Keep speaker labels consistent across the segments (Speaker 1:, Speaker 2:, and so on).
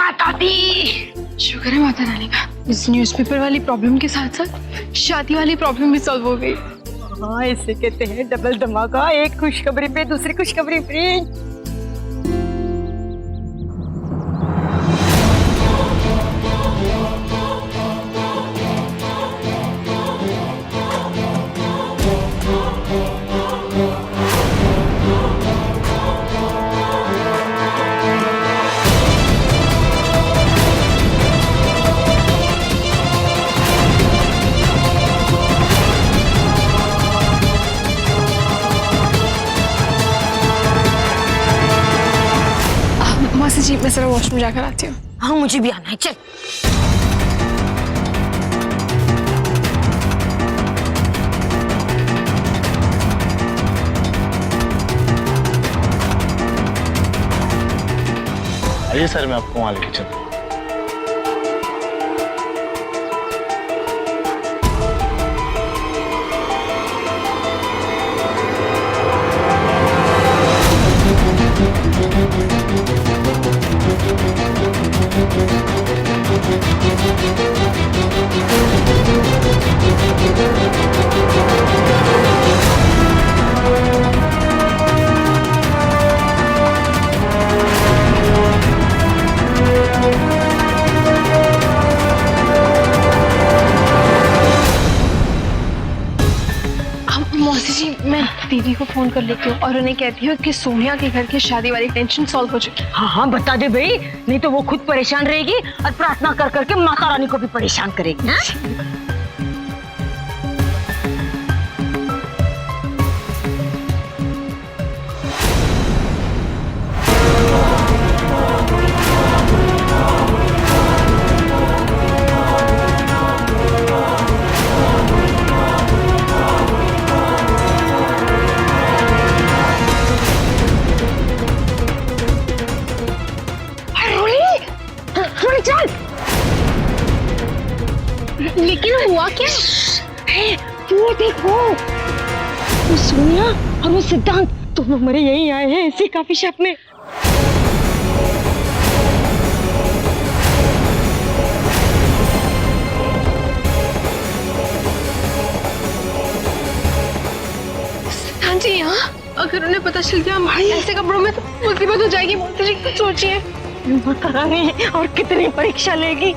Speaker 1: माता दी।
Speaker 2: शुक्र है माता रानी का, इस न्यूज़पेपर वाली प्रॉब्लम के साथ साथ शादी वाली प्रॉब्लम भी सॉल्व हो गई।
Speaker 1: हाँ, इसे कहते हैं डबल धमाका। एक खुशखबरी पे दूसरी खुशखबरी फ्री।
Speaker 2: मासी जी, मैं जरा वॉशरूम जाकर आती हूँ।
Speaker 1: हाँ, मुझे भी आना है, चल।
Speaker 3: आइए सर, मैं आपको वहां लेके चलता हूँ।
Speaker 2: मौसी जी, मैं दीदी को फोन कर लेती हूँ और उन्हें कहती हूँ कि सोनिया के घर की शादी वाली टेंशन सॉल्व हो चुकी है।
Speaker 1: हाँ हाँ, बता दे भाई, नहीं तो वो खुद परेशान रहेगी और प्रार्थना कर करके माता रानी को भी परेशान करेगी। हाँ? चल।
Speaker 2: लेकिन हुआ क्या?
Speaker 1: वो देखो, वो सोनिया और वो सिद्धांत दोनों मरे यही आए हैं इसी कॉफी शॉप में।
Speaker 2: सिद्धांत जी यहाँ? अगर उन्हें पता चल गया हमारे ऐसे कपड़ों में तो मुसीबत हो जाएगी। मौसी जी कुछ सोचिए।
Speaker 1: माता रानी और कितनी परीक्षा लेगी।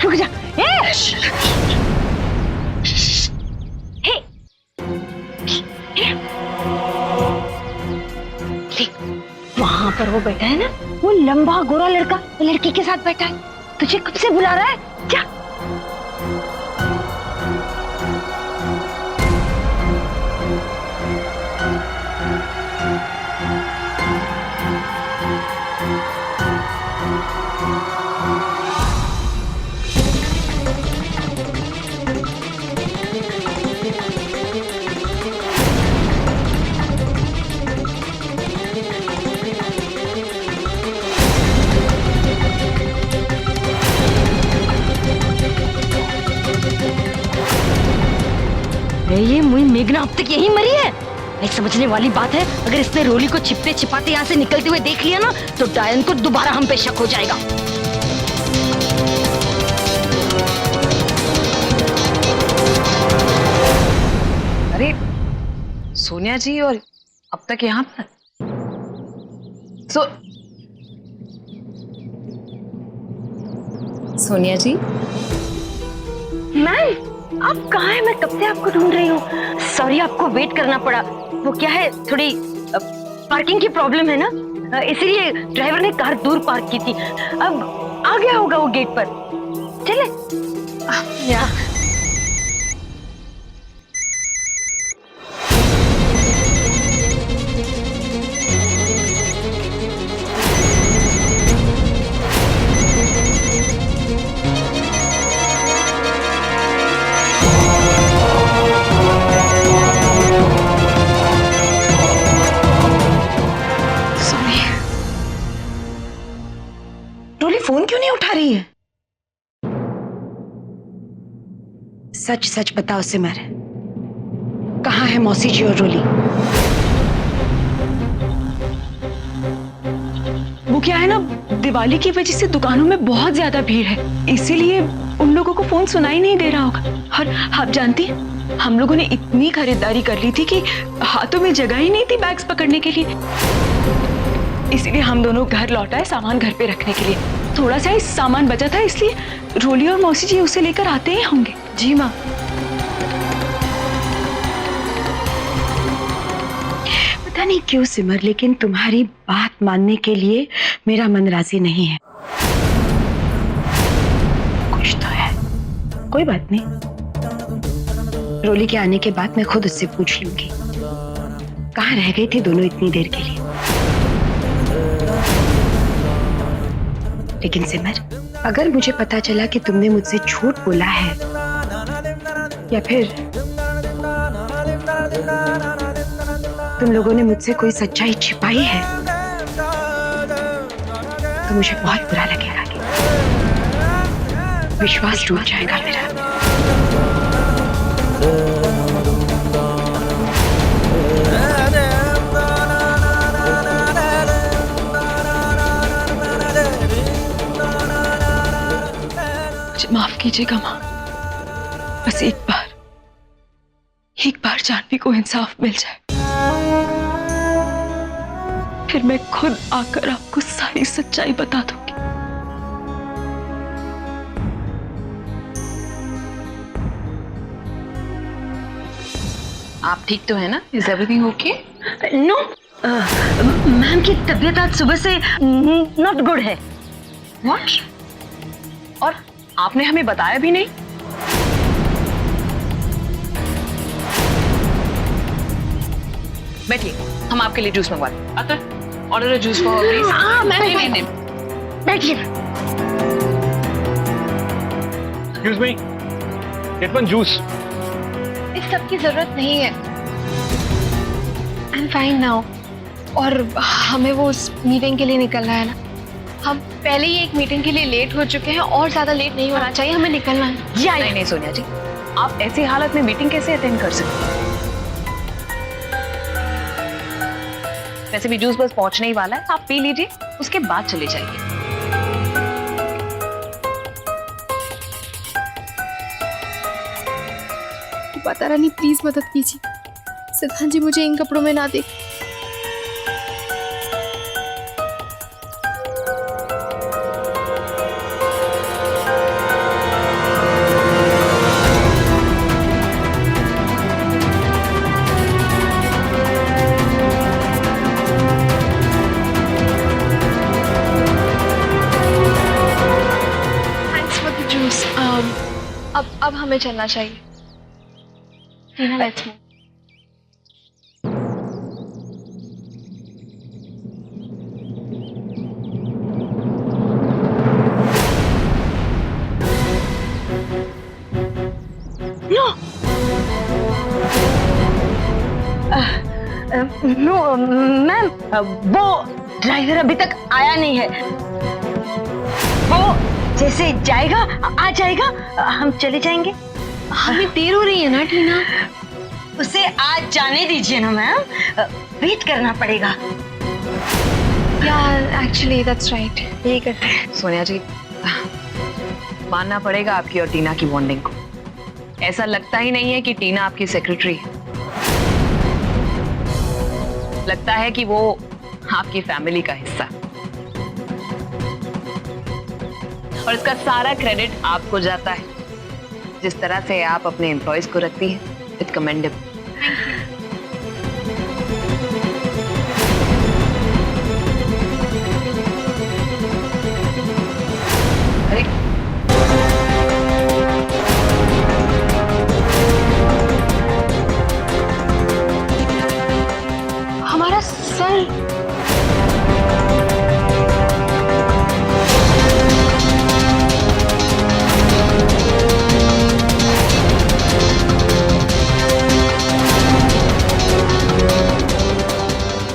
Speaker 1: रुक जा। वहां पर वो बैठा है ना, वो लंबा गोरा लड़का, वो लड़की के साथ बैठा है। तुझे कब से बुला रहा है क्या? ये मुई मेघना अब तक यही मरी है? नहीं समझने वाली बात है। अगर इसने रोली को छिपते छिपाते यहाँ से निकलते हुए देख लिया ना, तो डायन को दोबारा हम पे शक हो जाएगा।
Speaker 4: अरे सोनिया जी, और अब तक यहाँ पर सोनिया जी।
Speaker 1: मैम, आप कहाँ हैं? मैं कब से आपको ढूंढ रही हूँ। सॉरी, आपको वेट करना पड़ा। वो क्या है, थोड़ी पार्किंग की प्रॉब्लम है ना, इसीलिए ड्राइवर ने कार दूर पार्क की थी। अब आ गया होगा वो गेट पर। चले या
Speaker 4: फोन क्यों नहीं उठा रही है?
Speaker 5: सच सच बताओ सिमर, कहाँ है मौसी जी और रोली?
Speaker 6: क्या है ना, दिवाली की वजह से दुकानों में बहुत ज्यादा भीड़ है, इसीलिए उन लोगों को फोन सुनाई नहीं दे रहा होगा। और आप जानती हैं, हम लोगों ने इतनी खरीदारी कर ली थी कि हाथों में जगह ही नहीं थी बैग्स पकड़ने के लिए, इसीलिए हम दोनों घर लौट आए सामान घर पे रखने के लिए। थोड़ा सा ही सामान बचा था, इसलिए रोली और मौसी जी उसे लेकर आते ही होंगे। जी माँ।
Speaker 5: पता नहीं क्यों सिमर, लेकिन तुम्हारी बात मानने के लिए मेरा मन राजी नहीं है। कुछ तो है, कोई बात नहीं। रोली के आने के बाद मैं खुद उससे पूछ लूंगी कहाँ रह गई थी दोनों इतनी देर के लिए। लेकिन सिमर, अगर मुझे पता चला कि तुमने मुझसे झूठ बोला है या फिर तुम लोगों ने मुझसे कोई सच्चाई छिपाई है, तो मुझे बहुत बुरा लगेगा, विश्वास टूट जाएगा मेरा।
Speaker 6: माफ कीजिएगा माँ, बस एक बार जानवी को इंसाफ मिल जाए, फिर मैं खुद आकर आपको सारी सच्चाई बता दूंगी।
Speaker 4: आप ठीक तो है ना? Is everything okay?
Speaker 1: No ma'am की तबीयत आज सुबह से नॉट गुड है।
Speaker 4: व्हाट? और आपने हमें बताया भी नहीं? बैठिए, हम आपके लिए जूस मंगवाते हैं। Atul, order a juice for please.
Speaker 1: नहीं, बैठिए।
Speaker 3: Excuse me, get one juice.
Speaker 2: इस सब की जरूरत नहीं है। आई एम फाइन नाउ। और हमें वो उस मीटिंग के लिए निकलना है ना, हम पहले ही एक मीटिंग के लिए लेट हो चुके हैं और ज्यादा लेट नहीं होना चाहिए, हमें निकलना है।
Speaker 4: नहीं नहीं सोनिया जी, आप ऐसी हालत में मीटिंग कैसे अटेंड कर सकते हैं? वैसे भी जूस बस पहुंचने ही वाला है, आप पी लीजिए, उसके बाद चले जाइए।
Speaker 2: पता रानी प्लीज मदद कीजिए, सिद्धांत जी मुझे इन कपड़ों में ना देख। अब हमें चलना चाहिए। Let's move.
Speaker 1: नो मैम, वो ड्राइवर अभी तक आया नहीं है। वो जैसे जाएगा आ जाएगा, हम चले जाएंगे।
Speaker 2: हमें देर हो रही है ना टीना।
Speaker 1: उसे आज जाने दीजिए ना मैम, वेट करना पड़ेगा।
Speaker 2: यार एक्चुअली दैट्स राइट, यही करते हैं।
Speaker 4: सोनिया जी, मानना पड़ेगा आपकी और टीना की बॉन्डिंग को। ऐसा लगता ही नहीं है कि टीना आपकी सेक्रेटरी है, लगता है कि वो आपकी फैमिली का हिस्सा। और इसका सारा क्रेडिट आपको जाता है। जिस तरह से आप अपने एम्प्लॉयज को रखती हैं, इट्स कमेंडेबल। अरे
Speaker 2: हमारा sir.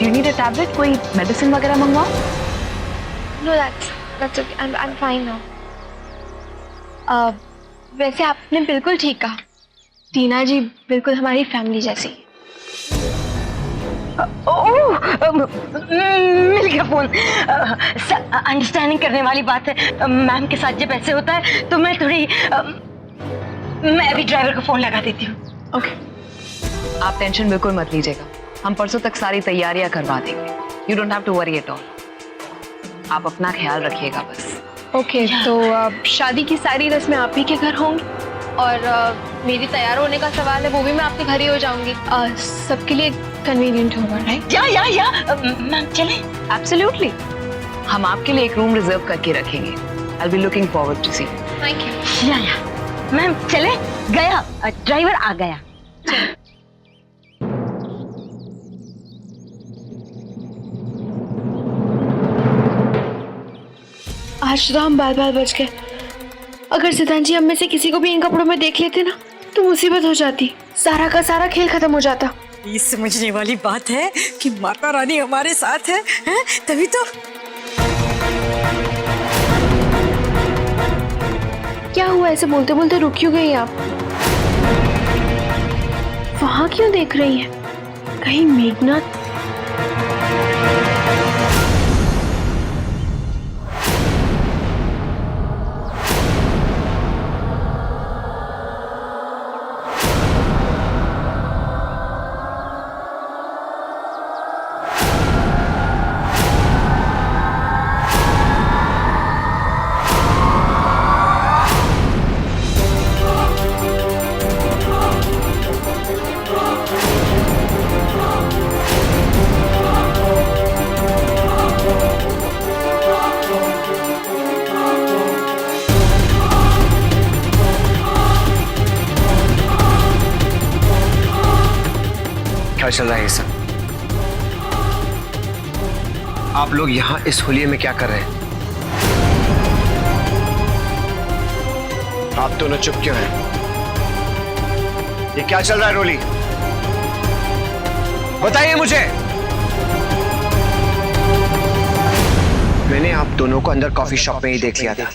Speaker 4: You need a tablet, कोई मेडिसिन वगैरह मंगवाओ?
Speaker 2: No that's okay, I am fine now. वैसे आपने बिल्कुल ठीक कहा, टीना जी बिल्कुल हमारी फैमिली जैसी।
Speaker 1: ओह मिल गया फोन। अंडरस्टैंडिंग करने वाली बात है, मैम के साथ जब ऐसे होता है तो मैं थोड़ी मैं अभी ड्राइवर को फोन लगा देती हूँ।
Speaker 4: ओके, आप टेंशन बिल्कुल मत लीजिएगा, हम परसों तक सारी तैयारियां करवा देंगे। You don't have to worry at all. आप अपना ख्याल रखिएगा बस।
Speaker 2: ओके, तो शादी की सारी रस्में आप ही के घर होंगी और मेरी तैयार होने का सवाल है वो भी मैं आपके घर ही हो जाऊंगी। सबके लिए कन्वीनियंट होगा, राइट?
Speaker 1: या मैम चले।
Speaker 4: एब्सोल्युटली, हम आपके लिए एक रूम रिजर्व करके रखेंगे। I will be looking forward to see.
Speaker 2: Thank you.
Speaker 1: या मैम चले। गया ड्राइवर आ गया।
Speaker 2: आज तो हम बाल बच गए। अगर सिद्धांत जी हम में से किसी को भी इन कपड़ों में देख लेते ना तो मुसीबत हो जाती, सारा का सारा खेल खत्म हो जाता।
Speaker 7: ये समझने वाली बात है कि माता रानी हमारे साथ है, हैं? तभी तो।
Speaker 2: क्या हुआ, ऐसे बोलते बोलते रुक क्यों गई आप? वहां क्यों देख रही हैं? कहीं मेघनाथ?
Speaker 8: क्या चल रहा है ये सब? आप लोग यहाँ इस हुलिये में क्या कर रहे हैं? आप दोनों चुप क्यों हैं? ये क्या चल रहा है रोली? बताइए मुझे। मैंने आप दोनों को अंदर कॉफी शॉप में ही देख लिया था।